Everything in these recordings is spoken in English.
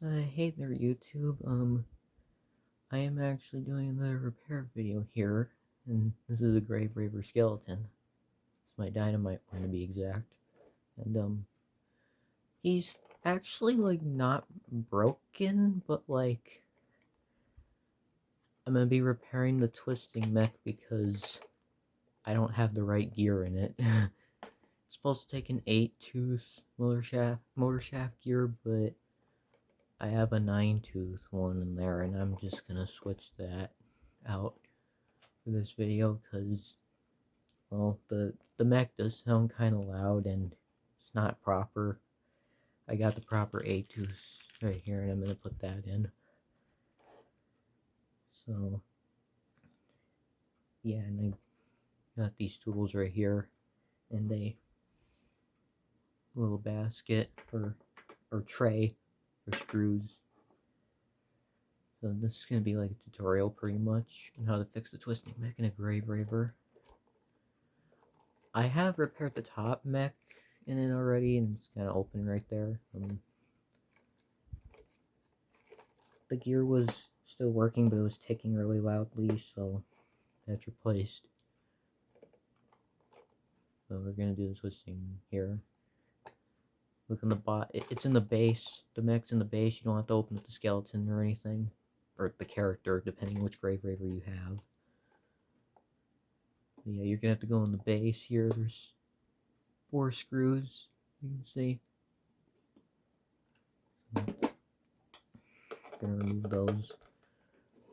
Hey there, YouTube. I am actually doing another repair video here, and this is a Grave Raver skeleton. It's my dynamite one to be exact. And, he's actually, not broken, but, I'm gonna be repairing the twisting mech because I don't have the right gear in it. It's supposed to take an 8-tooth motor shaft gear, but I have a 9-tooth one in there, and I'm just gonna switch that out for this video because, well, the mech does sound kind of loud and it's not proper. I got the proper 8-tooth right here, and I'm gonna put that in. So yeah, and I got these tools right here and a little basket or tray for screws. So this is going to be like a tutorial pretty much on how to fix the twisting mech in a Grave Raver. I have repaired the top mech in it already, and it's kind of open right there. The gear was still working, but it was ticking really loudly, so that's replaced. So we're going to do the twisting here. Look in the it's in the base. The mech's in the base. You don't have to open up the skeleton or anything. Or the character, depending on which Grave Raver you have. Yeah, you're gonna have to go in the base here. There's 4 screws, you can see. Gonna remove those.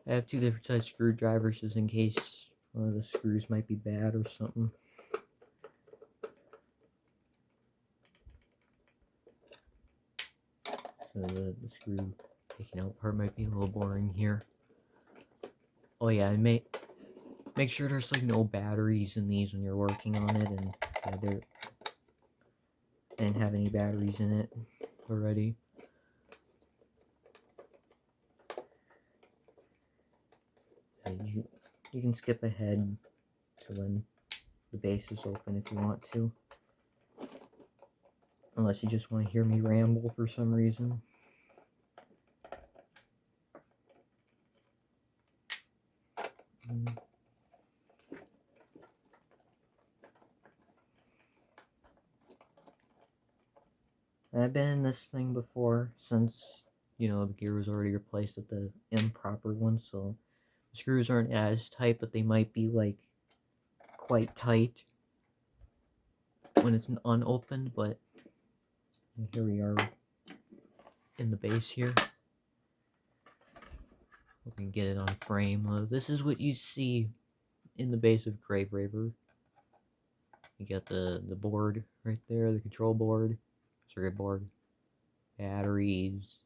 I have 2 different size screwdrivers just in case one of the screws might be bad or something. So the screw taking out part might be a little boring here. Oh yeah, and make sure there's no batteries in these when you're working on it, and yeah, I didn't have any batteries in it already. You can skip ahead to when the base is open if you want to. Unless you just want to hear me ramble for some reason. I've been in this thing before since, the gear was already replaced with the improper one, so the screws aren't as tight, but they might be, quite tight when it's unopened, but here we are in the base here. We can get it on frame. This is what you see in the base of Grave Raver. You got the board right there, the control board, circuit board, batteries,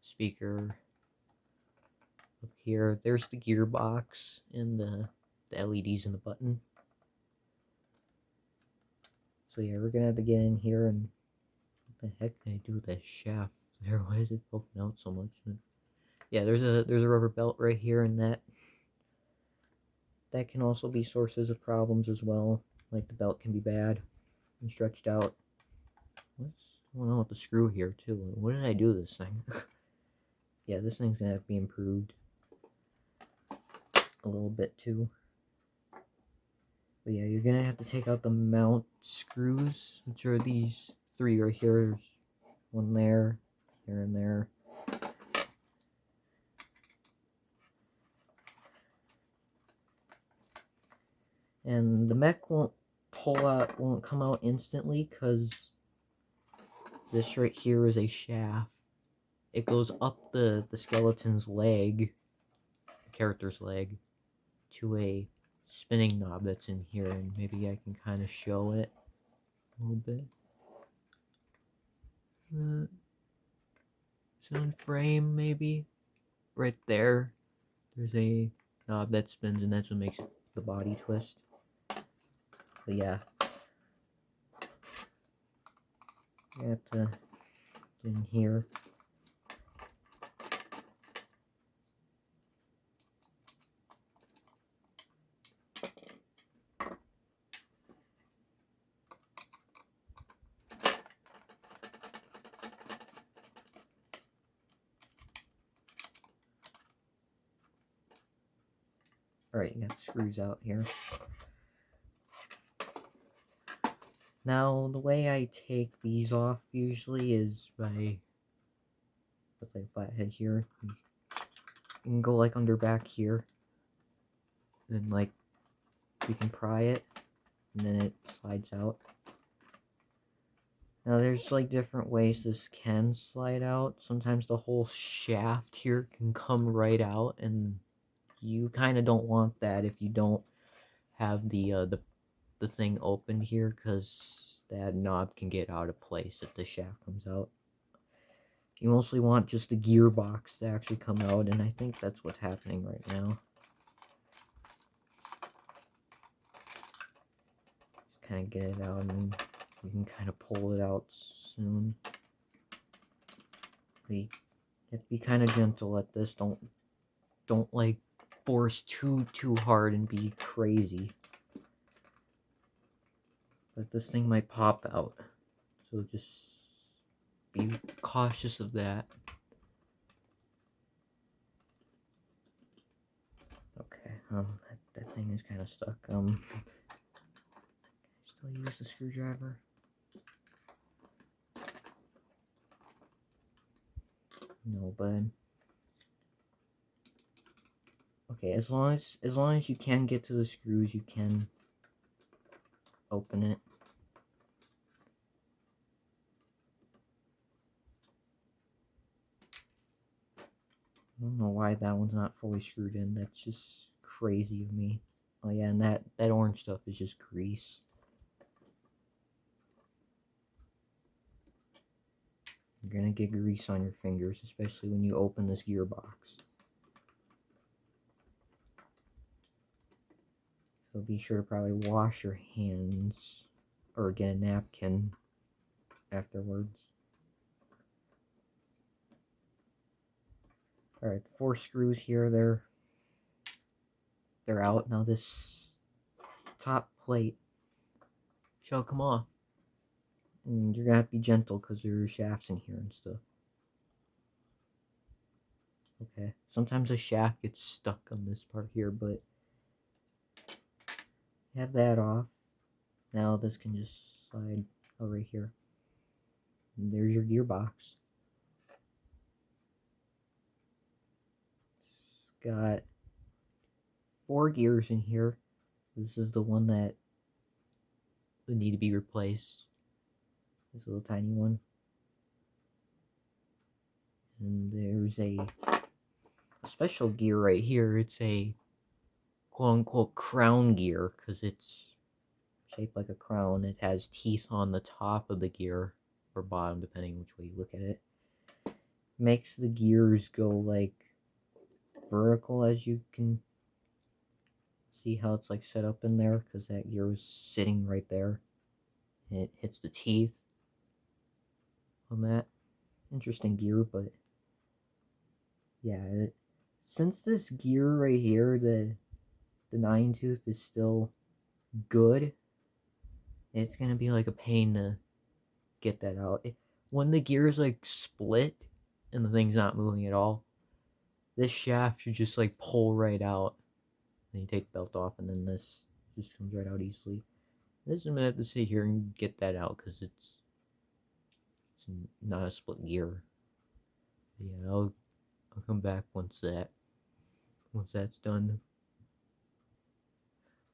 speaker. Up here, there's the gearbox and the LEDs and the button. So yeah, we're gonna have to get in here and what the heck can I do with that shaft there? Why is it poking out so much? Yeah, there's a rubber belt right here, and that can also be sources of problems as well. Like the belt can be bad and stretched out. What's going on with the screw here too? What did I do to this thing? Yeah, this thing's gonna have to be improved a little bit too. But yeah, you're gonna have to take out the mount screws, which are these 3 right here. There's one there, and there. And the mech won't come out instantly because this right here is a shaft. It goes up the skeleton's leg, the character's leg, to a spinning knob that's in here, and maybe I can kind of show it a little bit. It's on frame, maybe. Right there, there's a knob that spins, and that's what makes the body twist. But yeah, I have to get in here. Alright, you got the screws out here. Now, the way I take these off usually is by, with like a flathead here. You can go like under back here. And then like, you can pry it. And then it slides out. Now there's like different ways this can slide out. Sometimes the whole shaft here can come right out. And you kind of don't want that if you don't have the thing open here, because that knob can get out of place if the shaft comes out. You mostly want just the gearbox to actually come out, and I think that's what's happening right now. Just kind of get it out, and you can kind of pull it out soon. But you have to be kind of gentle at this. Don't like force too hard and be crazy. But this thing might pop out, so just be cautious of that. Okay, that thing is kind of stuck. Still use the screwdriver. No, but okay, as long as you can get to the screws, you can open it. I don't know why that one's not fully screwed in. That's just crazy of me. Oh yeah, and that orange stuff is just grease. You're gonna get grease on your fingers, especially when you open this gearbox. So be sure to probably wash your hands or get a napkin afterwards. Alright, the 4 screws here, they're out. Now this top plate shall come off. And you're gonna have to be gentle because there's shafts in here and stuff. Okay, sometimes a shaft gets stuck on this part here, but have that off. Now this can just slide over here. And there's your gearbox. It's got 4 gears in here. This is the one that would need to be replaced. This little tiny one. And there's a special gear right here. It's a quote-unquote crown gear because it's shaped like a crown. It has teeth on the top of the gear, or bottom, depending which way you look at it. Makes the gears go like vertical, as you can see how it's like set up in there, because that gear was sitting right there. And it hits the teeth on that. Interesting gear, but yeah, since this gear right here, the 9-tooth is still good, it's gonna be like a pain to get that out. When the gear is like split and the thing's not moving at all, this shaft should just like pull right out. Then you take the belt off, and then this just comes right out easily. This I'm gonna have to sit here and get that out because it's not a split gear. Yeah, I'll come back once that's done.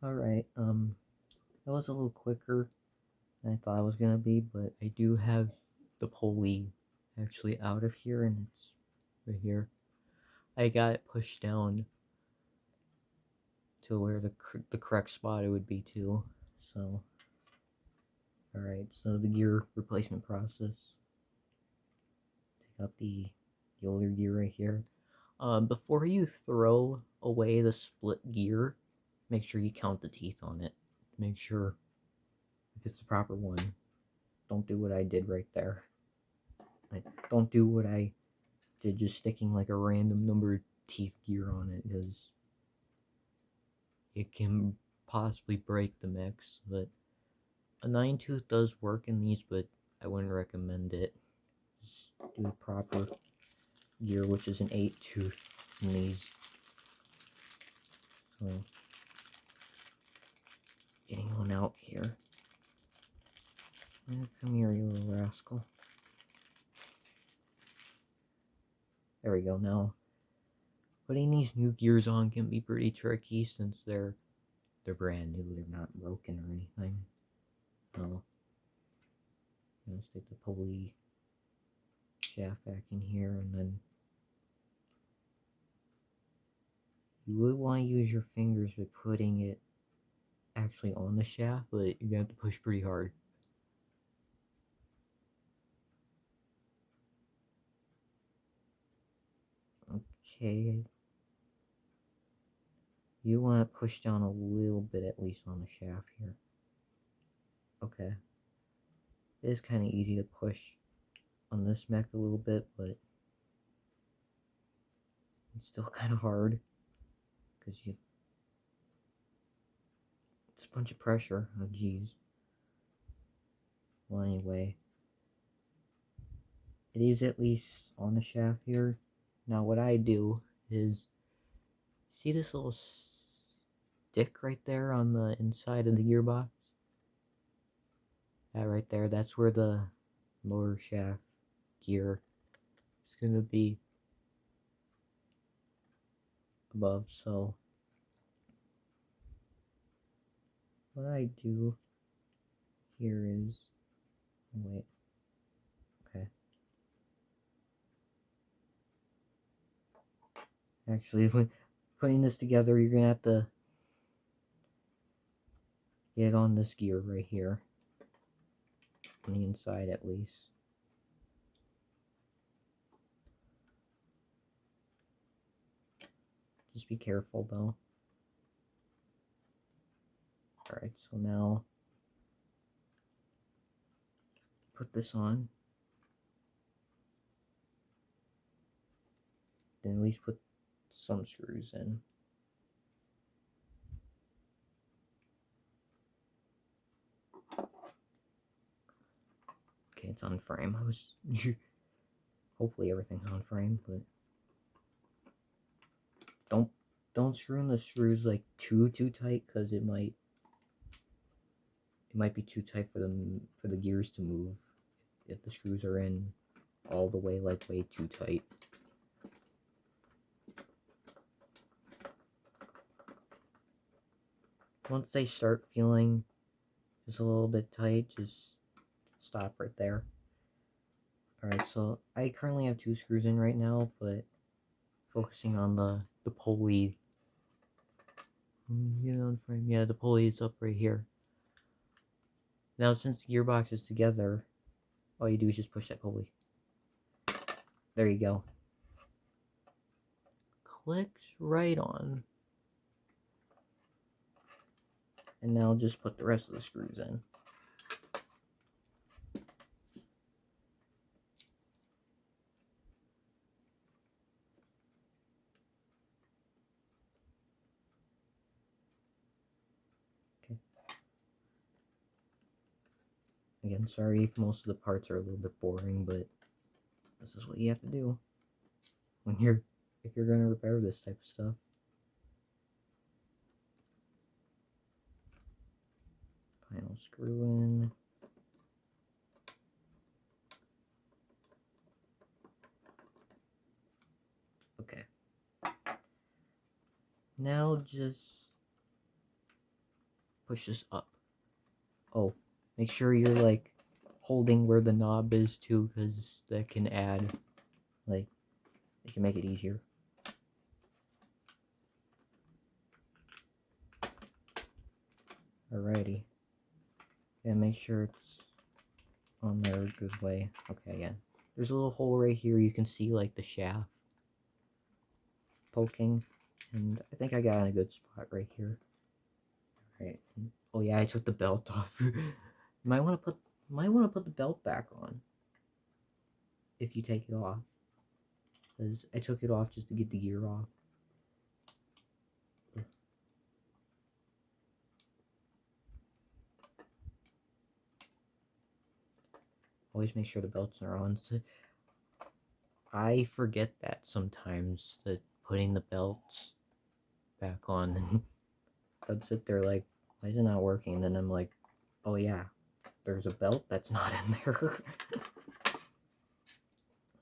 Alright, that was a little quicker than I thought it was gonna be, but I do have the pulley actually out of here, and it's right here. I got it pushed down to where the correct spot it would be too. So, alright, so the gear replacement process. Take out the older gear right here. Before you throw away the split gear, make sure you count the teeth on it. Make sure if it's the proper one. Don't do what I did right there. Like, don't do what I did, just sticking like a random number of teeth gear on it, because it can possibly break the mix. But a 9-tooth does work in these, but I wouldn't recommend it. Just do the proper gear, which is an 8-tooth in these. So one out here. Come here, you little rascal. There we go. Now, putting these new gears on can be pretty tricky since they're brand new. They're not broken or anything. So, I'm gonna stick the pulley shaft back in here, and then you would want to use your fingers with putting it actually on the shaft, but you're gonna have to push pretty hard. Okay. You want to push down a little bit at least on the shaft here. Okay. It is kind of easy to push on this mech a little bit, but it's still kind of hard because it's a bunch of pressure. Oh geez. Well, anyway, it is at least on the shaft here. Now what I do is, see this little stick right there on the inside of the gearbox? That right there, that's where the motor shaft gear is going to be above. So what I do here is, wait, okay. Actually, when putting this together, you're gonna have to get on this gear right here, on the inside at least. Just be careful though. Alright, so now put this on. Then at least put some screws in. Okay, it's on frame. I was hopefully everything's on frame, but don't screw in the screws like too tight, because it might be too tight for the gears to move if the screws are in all the way, like way too tight. Once they start feeling just a little bit tight, just stop right there. Alright, so I currently have 2 screws in right now, but focusing on the pulley. Get it on frame. Yeah, the pulley is up right here. Now, since the gearbox is together, all you do is just push that pulley. There you go. Clicks right on. And now just put the rest of the screws in. Okay. Again, sorry if most of the parts are a little bit boring, but this is what you have to do when if you're gonna repair this type of stuff. Final screw in. Okay. Now just push this up. Oh, make sure you're like holding where the knob is too, because that can add, like, it can make it easier. Alrighty. And make sure it's on there a good way. Okay, yeah. There's a little hole right here. You can see like the shaft poking. And I think I got in a good spot right here. Alright. Oh yeah, I took the belt off. might want to put the belt back on if you take it off. Because I took it off just to get the gear off. Always make sure the belts are on. So I forget that sometimes, that putting the belts back on. I'd sit there like why is it not working? And then I'm like, oh yeah, there's a belt that's not in there.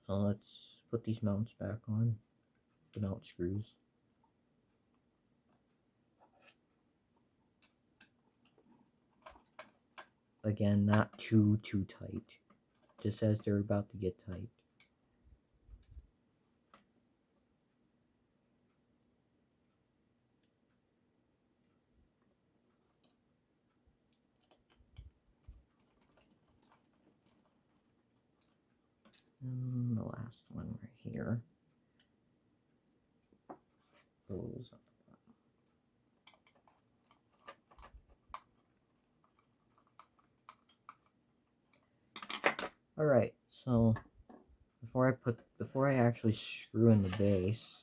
So let's put these mounts back on, the mount screws. Again, not too tight, just as they're about to get tight. And the last one right here goes on the bottom. Alright, so before I actually screw in the base,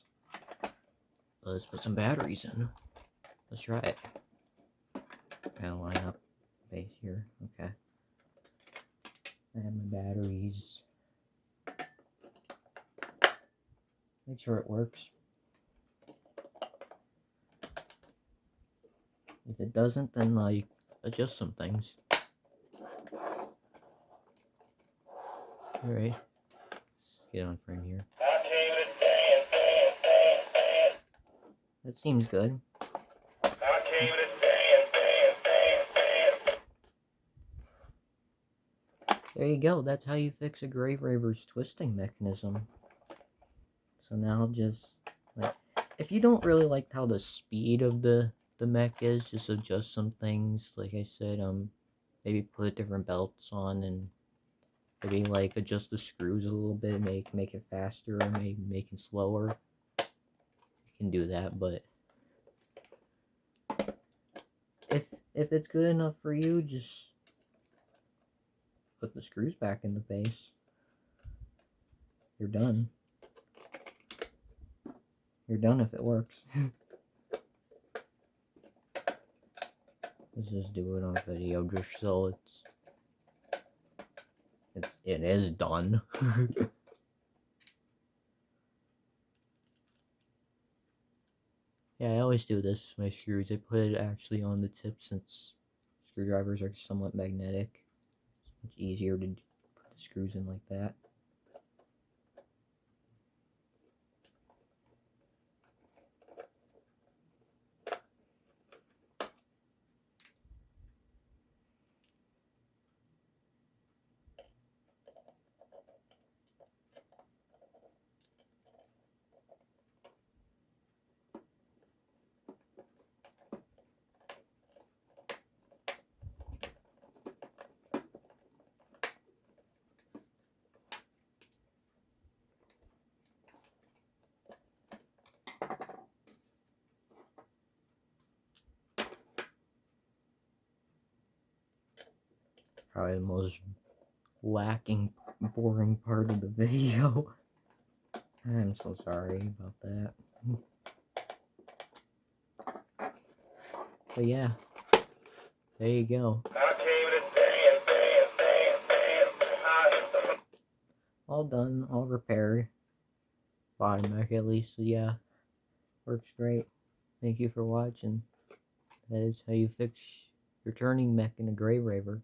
let's put some batteries in. Let's try it. Gotta line up the base here. Okay. I have my batteries. Make sure it works. If it doesn't, then like adjust some things. Alright. Get on frame here. That seems good. There you go. That's how you fix a Grave Ravers twisting mechanism. So now just like, if you don't really like how the speed of the mech is, just adjust some things. Like I said, maybe put different belts on and maybe like adjust the screws a little bit, make it faster, or maybe make it slower. You can do that, but if it's good enough for you, just put the screws back in the base. You're done. You're done if it works. Let's just do it on video just so it is done. Yeah, I always do this with my screws. I put it actually on the tip since screwdrivers are somewhat magnetic. It's easier to put the screws in like that. Probably the most lacking, boring part of the video. I'm so sorry about that. But yeah, there you go. All done, all repaired. Bottom mech at least, so yeah, works great. Thank you for watching. That is how you fix your turning mech in a Grave Raver.